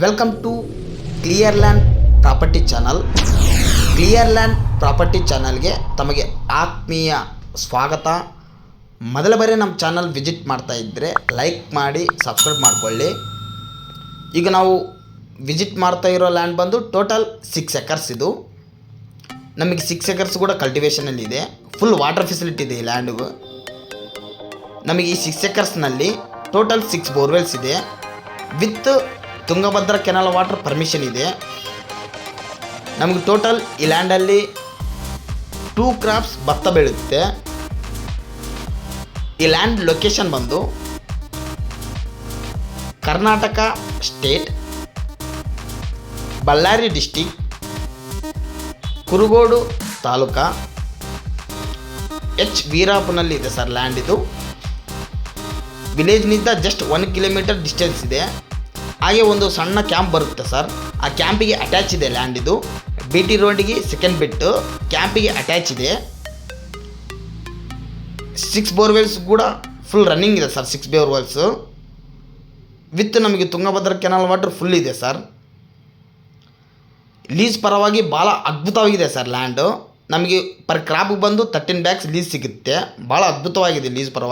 Welcome to clear land property channel. Clear land property ಚಾನಲ್ಗೆ ತಮಗೆ ಆತ್ಮೀಯ ಸ್ವಾಗತ. ಮೊದಲ ಬಾರಿ ನಮ್ಮ ಚಾನಲ್ ವಿಸಿಟ್ ಮಾಡ್ತಾ ಇದ್ದರೆ ಲೈಕ್ ಮಾಡಿ ಸಬ್ಸ್ಕ್ರೈಬ್ ಮಾಡಿಕೊಳ್ಳಿ. ಈಗ ನಾವು ವಿಸಿಟ್ ಮಾಡ್ತಾ ಇರೋ ಲ್ಯಾಂಡ್ ಬಂದು ಟೋಟಲ್ 6 ಎಕರ್ಸ್. ಇದು ನಮಗೆ 6 ಎಕರ್ಸ್ ಕೂಡ ಕಲ್ಟಿವೇಷನಲ್ಲಿದೆ. ಫುಲ್ ವಾಟರ್ ಫೆಸಿಲಿಟಿ ಇದೆ ಈ ಲ್ಯಾಂಡಿಗೂ. ನಮಗೆ ಈ 6 ಎಕರ್ಸ್ನಲ್ಲಿ ಟೋಟಲ್ 6 ಬೋರ್ವೆಲ್ಸ್ ಇದೆ. With Tungabhadra canal water permission ಇದೆ. ನಮಗೆ ಟೋಟಲ್ ಈ ಲ್ಯಾಂಡಲ್ಲಿ 2 ಕ್ರಾಪ್ಸ್ ಭತ್ತ ಬೆಳೆಯುತ್ತೆ. ಈ ಲ್ಯಾಂಡ್ ಲೊಕೇಶನ್ ಬಂದು Karnataka state, Ballari district, Kurugodu taluka, H ವೀರಾಪುನಲ್ಲಿ ಇದೆ ಸರ್ ಲ್ಯಾಂಡ್. ಇದು ವಿಲೇಜ್ನಿಂದ ಜಸ್ಟ್ 1 ಕಿಲೋಮೀಟರ್ ಡಿಸ್ಟೆನ್ಸ್ ಇದೆ. ಹಾಗೆ ಒಂದು ಸಣ್ಣ ಕ್ಯಾಂಪ್ ಬರುತ್ತೆ ಸರ್. ಆ ಕ್ಯಾಂಪಿಗೆ ಅಟ್ಯಾಚ್ ಇದೆ ಲ್ಯಾಂಡ್. ಇದು BT ರೋಡಿಗೆ ಸೆಕೆಂಡ್ ಬಿಟ್ಟು ಕ್ಯಾಂಪಿಗೆ ಅಟ್ಯಾಚ್ ಇದೆ. 6 ಬೋರ್ವೆಲ್ಸ್ ಕೂಡ ಫುಲ್ ರನ್ನಿಂಗ್ ಇದೆ ಸರ್. 6 ಬೋರ್ವೆಲ್ಸು ವಿತ್ ನಮಗೆ ತುಂಗಭದ್ರಾ ಕೆನಾಲ್ ವಾಟರ್ ಫುಲ್ ಇದೆ ಸರ್. ಲೀಸ್ ಪರವಾಗಿ ಭಾಳ ಅದ್ಭುತವಾಗಿದೆ ಸರ್ ಲ್ಯಾಂಡು. ನಮಗೆ ಪರ್ ಕ್ರಾಪ್ಗೆ ಬಂದು 13 ಬ್ಯಾಗ್ಸ್ ಲೀಸ್ ಸಿಗುತ್ತೆ. ಭಾಳ ಅದ್ಭುತವಾಗಿದೆ ಲೀಸ್ ಪರವಾಗಿ.